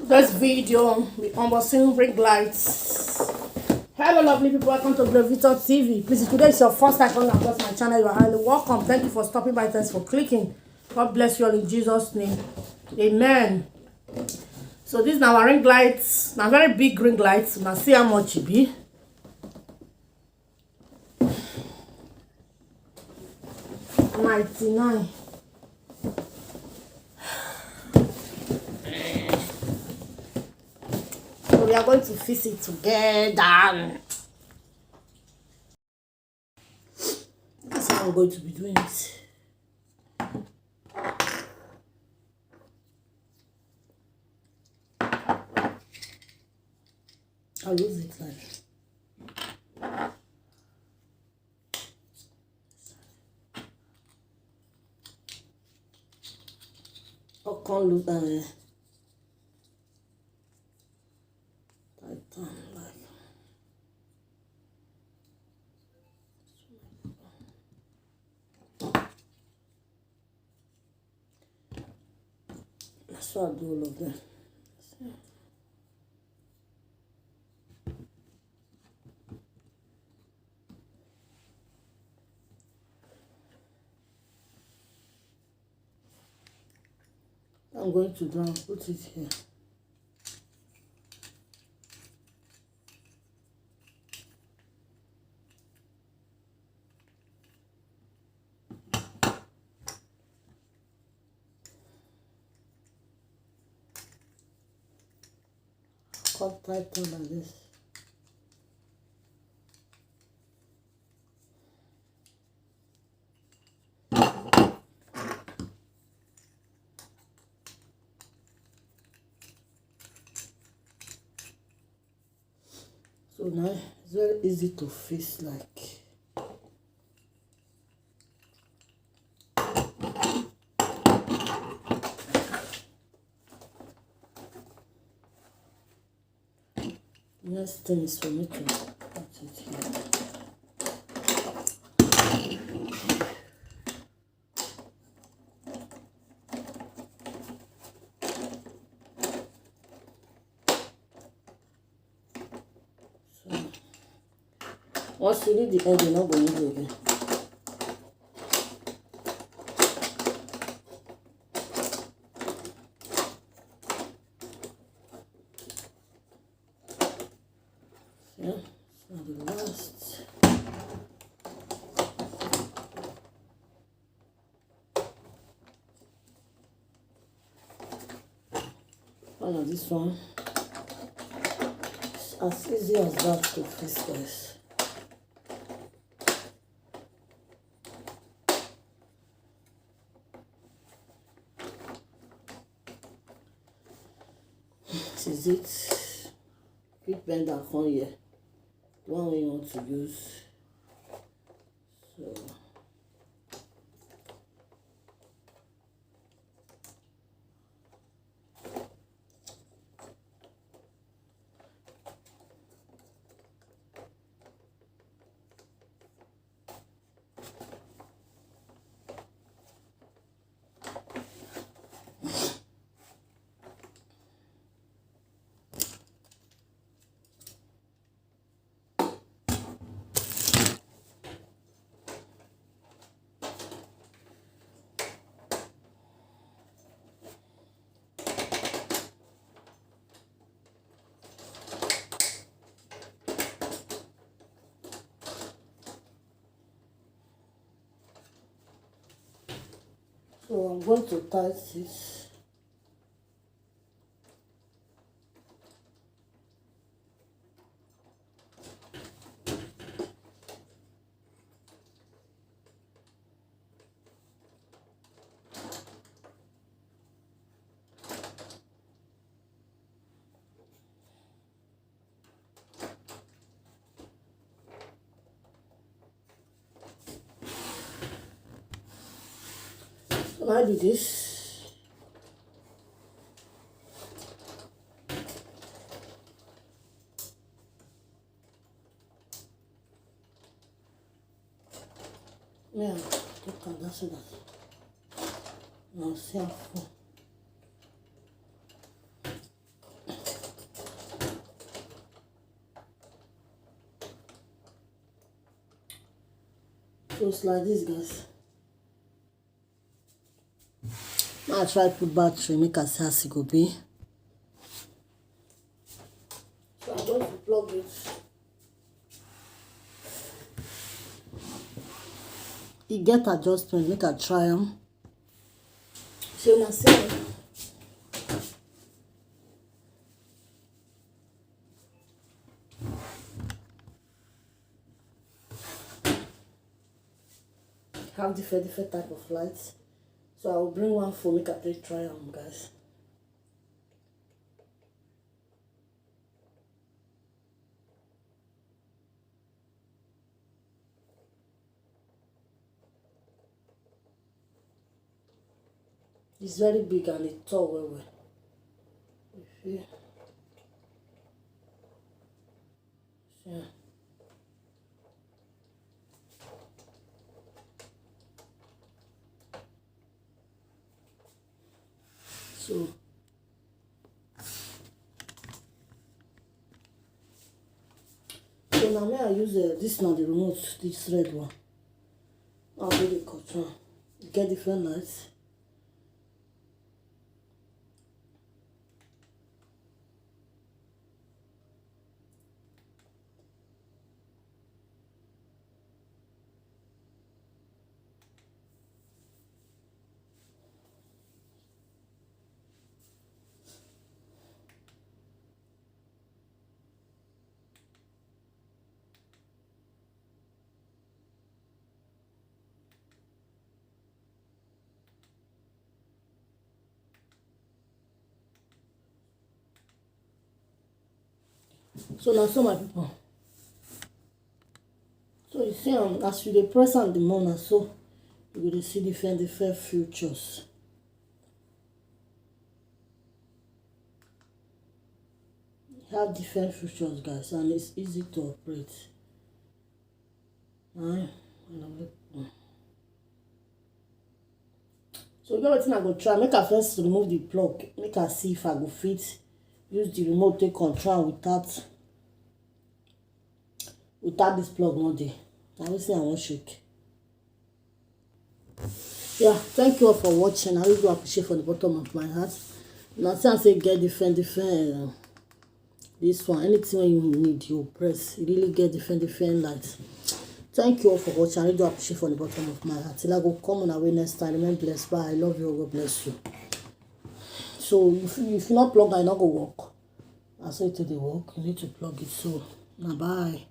This video we unboxing ring lights. Hello lovely people, welcome to Glovito TV. Please, if today is your first time coming across my channel, you are highly welcome. Thank you for stopping by. Thanks for clicking. God bless you all in Jesus' name. Amen. So these are our ring lights. Now very big ring lights. Now see how much it be. $99. So we are going to fix it together. That's how I'm going to be doing it. I'll use it like I can't look at like that's what I do all of them. I'm going to do and put it here. Cut tight on like this. So now it's very easy to fix like next thing is for me to put it here. So once you read the end, you're not going to do it again. Yeah, so the last. Follow this one. It's as easy as that to fix, guys. This is it. Quick bend that on here. The one we want to use. So I'm going to tie this. When I do this, yeah, look at that, so that now see how full. So it's like this, guys. Now I try put battery, make I see how it go be. So I'm going to plug it. It get adjustment, make I try them. So now see. Have different type of lights. So I will bring one for make I try them, guys. It's very big and it's tall well. Yeah. So now may I use this now the remote, this red one. I'll do the control. Get different lights. So now, so my people. So you see, as you dey press on the more, so you will see different features. Have different features, guys, and it's easy to operate. Alright, so get wetin I go try. Make I first remove the plug. Make I see if I go fit use the remote take control without this plug no dey. I will say I won't shake. Yeah, thank you all for watching. I really do appreciate from the bottom of my heart. Now say get different this one, anything when you need, you press. You really get different lights. Thank you all for watching. I really do appreciate from the bottom of my heart. Till I go come on away next time. Remain blessed. Bye. I love you. God bless you. So if you not plug, I not go work. I say to the work, you need to plug it. So now bye.